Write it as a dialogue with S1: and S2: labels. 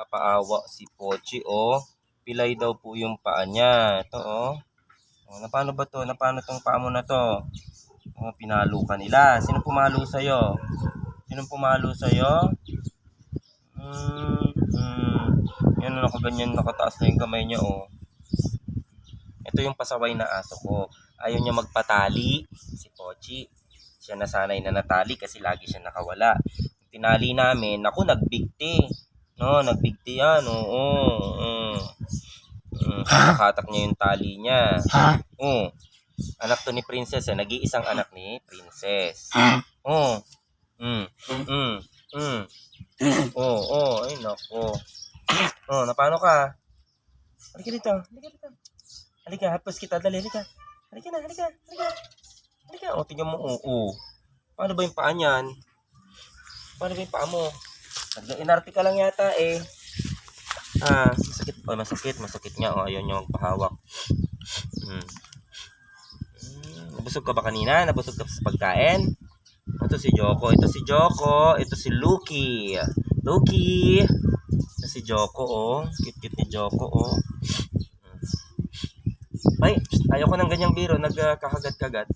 S1: Papaawa si Pochi, oh. Pilay daw po yung paa niya. Ito, oh. Oh, na paano ba to? Na paano tong paa mo na to? Oh, pinalo ka nila. Sino pumalo sa'yo? Sino pumalo sa'yo? Yan, nakaganyan, nakataas na yung kamay niya, oh. Ito yung pasaway na aso ko. Ayaw niya magpatali, si Pochi. Siya nasanay na natali kasi lagi siya nakawala. Tinali namin, ako nagbigti. No, nagbigti yan, oo. Hatak niya yung tali niya. Oo. Anak to ni Princess, eh. Nag-iisang anak ni Princess. Oo. Oo, ay nako. Oh, napano ka? Halika dito, halika dito. Halika, hapos kita, dali, halika. Halika na, halika, halika. Halika, o, tingnan mo, oo. Paano ba yung paa niyan? Paano ba yung paa mo? Nag-inarte ka lang yata, eh. Masakit, oh, masakit nga, oh, ayaw niyo magpahawak. Nabusog ka ba kanina? Nabusog ka sa pagkain? Ito si Joko, ito si Joko, ito si Lucky. Lucky! Ito si Joko, oh. Cute-cute ni Joko, oh. Ay, ayaw ko ng ganyang biro, nagkakagat-kagat.